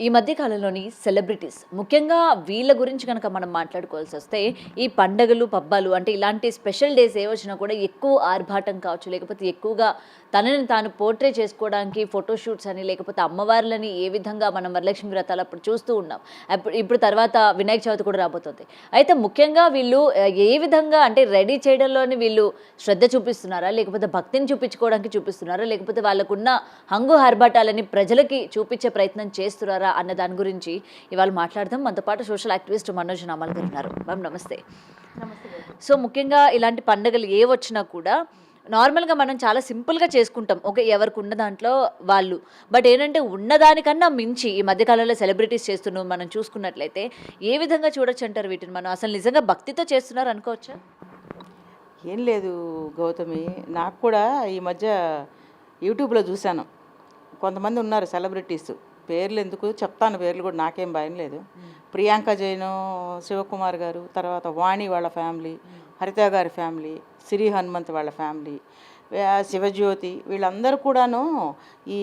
ఈ మధ్య కాలంలోని సెలబ్రిటీస్ ముఖ్యంగా వీళ్ళ గురించి కనుక మనం మాట్లాడుకోవాల్సి వస్తే ఈ పండగలు పబ్బాలు అంటే ఇలాంటి స్పెషల్ డేస్ ఏ వచ్చినా కూడా ఎక్కువ ఆర్భాటం కావచ్చు, లేకపోతే ఎక్కువగా తనని తాను పోర్ట్రే చేసుకోవడానికి ఫోటోషూట్స్ అని, లేకపోతే అమ్మవార్లని ఏ విధంగా మనం వరలక్ష్మి వ్రతాలు అప్పుడు చూస్తూ ఉన్నాం. ఇప్పుడు తర్వాత వినాయక చవితి కూడా రాబోతుంది. అయితే ముఖ్యంగా వీళ్ళు ఏ విధంగా అంటే రెడీ చేయడంలోని వీళ్ళు శ్రద్ధ చూపిస్తున్నారా, లేకపోతే భక్తిని చూపించుకోవడానికి చూపిస్తున్నారా, లేకపోతే వాళ్ళకున్న హంగు ఆర్భాటాలని ప్రజలకి చూపించే ప్రయత్నం చేస్తున్నారా అన్న దాని గురించి ఇవాళ మాట్లాడదాం. మనతో పాటు సోషల్ యాక్టివిస్ట్ మనోజ్ నామల్ గారు ఉన్నారు. మ్యామ్ నమస్తే. సో ముఖ్యంగా ఇలాంటి పండుగలు ఏ వచ్చినా కూడా నార్మల్గా మనం చాలా సింపుల్గా చేసుకుంటాం, ఓకే, ఎవరికి ఉన్న దాంట్లో వాళ్ళు. బట్ ఏంటంటే ఉన్నదానికన్నా మించి ఈ మధ్యకాలంలో సెలబ్రిటీస్ చేస్తున్నాం మనం చూసుకున్నట్లయితే ఏ విధంగా చూడొచ్చు అంటారు వీటిని? మనం అసలు నిజంగా భక్తితో చేస్తున్నారు అనుకోవచ్చా? ఏం లేదు గౌతమి, నాకు కూడా ఈ మధ్య యూట్యూబ్లో చూశాను. కొంతమంది ఉన్నారు సెలబ్రిటీస్, పేర్లు ఎందుకు చెప్తాను, పేర్లు కూడా నాకేం భయం లేదు. ప్రియాంక జైను, శివకుమార్ గారు, తర్వాత వాణి వాళ్ళ ఫ్యామిలీ, హరిత గారి ఫ్యామిలీ, సిరి హనుమంత్ వాళ్ళ ఫ్యామిలీ, శివజ్యోతి, వీళ్ళందరూ కూడాను ఈ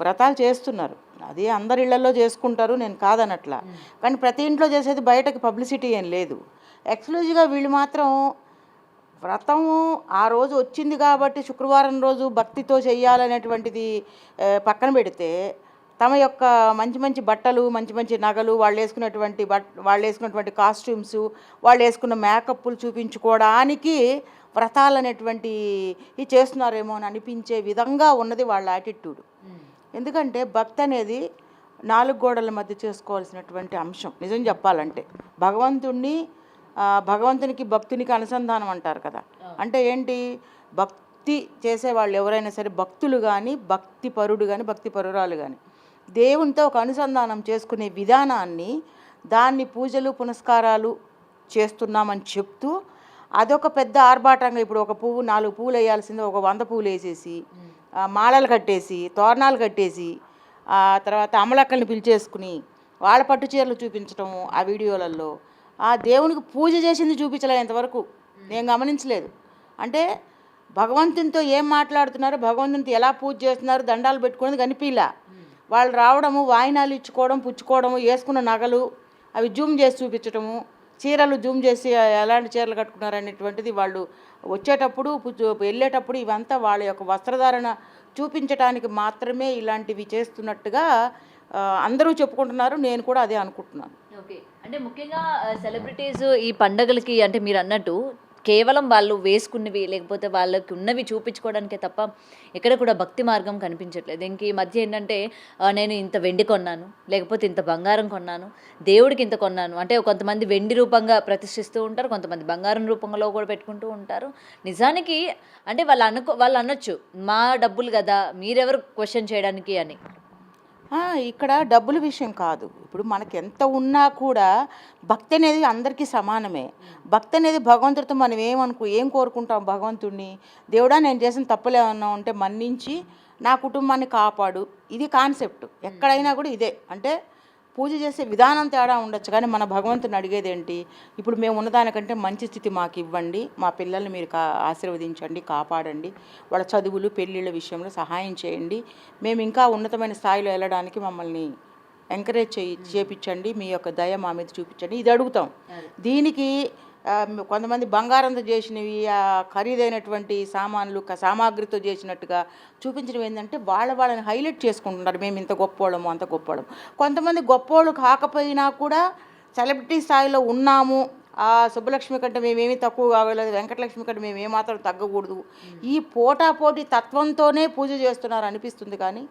వ్రతాలు చేస్తున్నారు. అది అందరి ఇళ్లలో చేసుకుంటారు, నేను కాదనట్లా. కానీ ప్రతి ఇంట్లో చేసేది బయటకి పబ్లిసిటీ ఏం లేదు. ఎక్స్క్లూజివ్గా వీళ్ళు మాత్రం వ్రతము ఆ రోజు వచ్చింది కాబట్టి శుక్రవారం రోజు భక్తితో చెయ్యాలనేటువంటిది పక్కన పెడితే, తమ యొక్క మంచి మంచి బట్టలు, మంచి మంచి నగలు, వాళ్ళు వేసుకున్నటువంటి కాస్ట్యూమ్స్, వాళ్ళు వేసుకున్న మేకప్లు చూపించుకోవడానికి వ్రతాలు అనేటువంటి ఇది చేస్తున్నారేమో అని అనిపించే విధంగా ఉన్నది వాళ్ళ యాటిట్యూడ్. ఎందుకంటే భక్తి అనేది నాలుగు గోడల మధ్య చేసుకోవాల్సినటువంటి అంశం. నిజం చెప్పాలంటే భగవంతునికి భక్తునికి అనుసంధానం అంటారు కదా. అంటే ఏంటి, భక్తి చేసేవాళ్ళు ఎవరైనా సరే, భక్తులు కానీ, భక్తి పరుడు కానీ, భక్తి పరురాలు కానీ, దేవునితో ఒక అనుసంధానం చేసుకునే విధానాన్ని, దాన్ని పూజలు పునస్కారాలు చేస్తున్నామని చెప్తూ అదొక పెద్ద ఆర్భాటంగా, ఇప్పుడు ఒక పువ్వు 4 పువ్వులు వేయాల్సింది ఒక 100 పువ్వులు వేసేసి, మాలలు కట్టేసి, తోరణాలు కట్టేసి, తర్వాత అమలక్కల్ని పిలిచేసుకుని వాళ్ళ పట్టు చీరలు చూపించడం ఆ వీడియోలలో. ఆ దేవునికి పూజ చేసింది చూపించలే ఇంతవరకు, నేను గమనించలేదు. అంటే భగవంతునితో ఏం మాట్లాడుతున్నారు, భగవంతునితో ఎలా పూజ చేస్తున్నారు, దండాలు పెట్టుకునేది కనిపిలా. వాళ్ళు రావడము, వాయినాలు ఇచ్చుకోవడం, పుచ్చుకోవడము, వేసుకున్న నగలు అవి జూమ్ చేసి చూపించడము, చీరలు జూమ్ చేసి ఎలాంటి చీరలు కట్టుకున్నారు అనేటువంటిది వాళ్ళు వచ్చేటప్పుడు వెళ్ళేటప్పుడు ఇవంతా వాళ్ళ యొక్క వస్త్రధారణ చూపించడానికి మాత్రమే ఇలాంటివి చేస్తున్నట్టుగా అందరూ చెప్పుకుంటున్నారు. నేను కూడా అదే అనుకుంటున్నాను. ఓకే, అంటే ముఖ్యంగా సెలబ్రిటీస్ ఈ పండగలకి అంటే మీరు అన్నట్టు కేవలం వాళ్ళు వేసుకున్నవి లేకపోతే వాళ్ళకి ఉన్నవి చూపించుకోవడానికే తప్ప ఎక్కడ కూడా భక్తి మార్గం కనిపించట్లేదు. ఇంక ఈ మధ్య ఏంటంటే నేను ఇంత వెండి కొన్నాను, లేకపోతే ఇంత బంగారం కొన్నాను, దేవుడికి ఇంత కొన్నాను అంటే కొంతమంది వెండి రూపంగా ప్రతిష్ఠిస్తూ ఉంటారు, కొంతమంది బంగారం రూపంలో కూడా పెట్టుకుంటూ ఉంటారు. నిజానికి అంటే వాళ్ళు అనొచ్చు, మా డబ్బులు కదా మీరెవరు క్వశ్చన్ చేయడానికి అని. ఇక్కడ డబ్బుల విషయం కాదు. ఇప్పుడు మనకి ఎంత ఉన్నా కూడా భక్తి అనేది అందరికీ సమానమే. భక్తి అనేది భగవంతుడితో మనం ఏం కోరుకుంటాం, భగవంతుడిని, దేవుడా నేను చేసిన తప్పులు ఏమన్నా ఉంటే మన్నించి నా కుటుంబాన్ని కాపాడు. ఇది కాన్సెప్ట్. ఎక్కడైనా కూడా ఇదే. అంటే పూజ చేసే విధానం తేడా ఉండొచ్చు, కానీ మన భగవంతుని అడిగేది ఏంటి, ఇప్పుడు మేము ఉన్నదానికంటే మంచి స్థితి మాకు ఇవ్వండి, మా పిల్లల్ని మీరు ఆశీర్వదించండి, కాపాడండి, వాళ్ళ చదువులు పెళ్ళిళ్ళ విషయంలో సహాయం చేయండి, మేము ఇంకా ఉన్నతమైన స్థాయిలో వెళ్ళడానికి మమ్మల్ని ఎంకరేజ్ చేయించండి, మీ యొక్క దయ మా మీద చూపించండి, ఇది అడుగుతాం. దీనికి కొంతమంది బంగారంతో చేసినవి, ఖరీదైనటువంటి సామాగ్రితో చేసినట్టుగా చూపించడం ఏంటంటే వాళ్ళని హైలైట్ చేసుకుంటున్నారు. మేము ఇంత గొప్పోళ్ళము, అంత గొప్పోళ్ళము. కొంతమంది గొప్పోళ్ళు కాకపోయినా కూడా సెలబ్రిటీ స్థాయిలో ఉన్నాము, ఆ సుబ్బలక్ష్మి కంటే మేమేమీ తక్కువ కాగలేదు, వెంకటలక్ష్మి కంటే మేము ఏమాత్రం తగ్గకూడదు, ఈ పోటాపోటీ తత్వంతోనే పూజ చేస్తున్నారు అనిపిస్తుంది. కానీ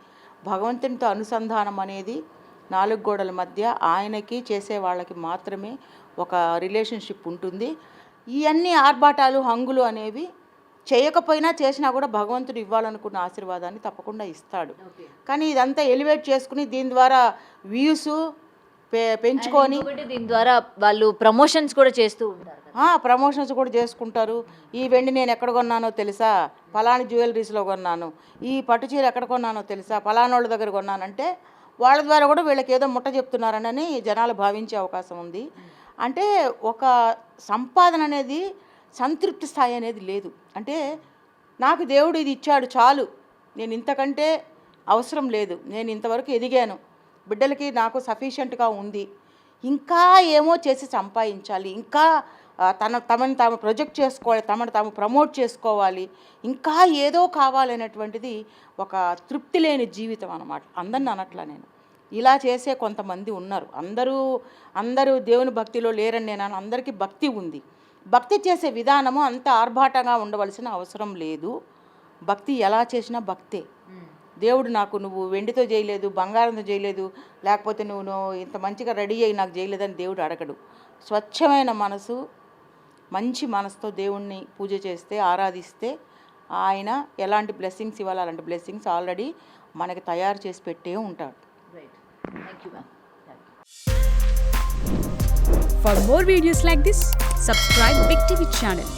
భగవంతునితో అనుసంధానం అనేది 4 గోడల మధ్య ఆయనకి చేసే వాళ్ళకి మాత్రమే ఒక రిలేషన్షిప్ ఉంటుంది. ఇవన్నీ ఆర్భాటాలు, హంగులు అనేవి చేయకపోయినా చేసినా కూడా భగవంతుడు ఇవ్వాలనుకున్న ఆశీర్వాదాన్ని తప్పకుండా ఇస్తాడు. కానీ ఇదంతా ఎలివేట్ చేసుకుని దీని ద్వారా వ్యూస్ పెంచుకొని దీని ద్వారా వాళ్ళు ప్రమోషన్స్ కూడా చేస్తూ ఉంటారు. ప్రమోషన్స్ కూడా చేసుకుంటారు. ఈ వెండి నేను ఎక్కడ కొన్నానో తెలుసా, ఫలాని జ్యువెలరీస్లో కొన్నాను, ఈ పట్టు చీర ఎక్కడ కొన్నానో తెలుసా, ఫలానోళ్ళ దగ్గర కొన్నానంటే వాళ్ళ ద్వారా కూడా వీళ్ళకి ఏదో ముట్ట చెప్తున్నారని జనాలు భావించే అవకాశం ఉంది. అంటే ఒక సంపాదన అనేది సంతృప్తి స్థాయి అనేది లేదు. అంటే నాకు దేవుడు ఇది ఇచ్చాడు చాలు, నేను ఇంతకంటే అవసరం లేదు, నేను ఇంతవరకు ఎదిగాను, బిడ్డలకి నాకు సఫిషియెంట్గా ఉంది, ఇంకా ఏమో చేసి సంపాదించాలి, ఇంకా తమను తాము ప్రొజెక్ట్ చేసుకోవాలి, తమను తాము ప్రమోట్ చేసుకోవాలి, ఇంకా ఏదో కావాలనేటువంటిది ఒక తృప్తి లేని జీవితం అన్నమాట. అందరిని అనట్లా నేను, ఇలా చేసే కొంతమంది ఉన్నారు. అందరూ దేవుని భక్తిలో లేరని నేను అందరికీ భక్తి ఉంది. భక్తి చేసే విధానము అంత ఆర్భాటంగా ఉండవలసిన అవసరం లేదు. భక్తి ఎలా చేసినా భక్తే. దేవుడు నాకు నువ్వు వెండితో చేయలేదు, బంగారంతో చేయలేదు, లేకపోతే నువ్వు ఇంత మంచిగా రెడీ అయ్యి నాకు చేయలేదని దేవుడు అడగడు. స్వచ్ఛమైన మనసు, మంచి మనసుతో దేవుణ్ణి పూజ చేస్తే, ఆరాధిస్తే ఆయన ఎలాంటి బ్లెస్సింగ్స్ ఇవ్వాలి అలాంటి బ్లెస్సింగ్స్ ఆల్రెడీ మనకి తయారు చేసి పెట్టే ఉంటాడు. Thank you ma'am. For more videos like this, subscribe Big TV channel.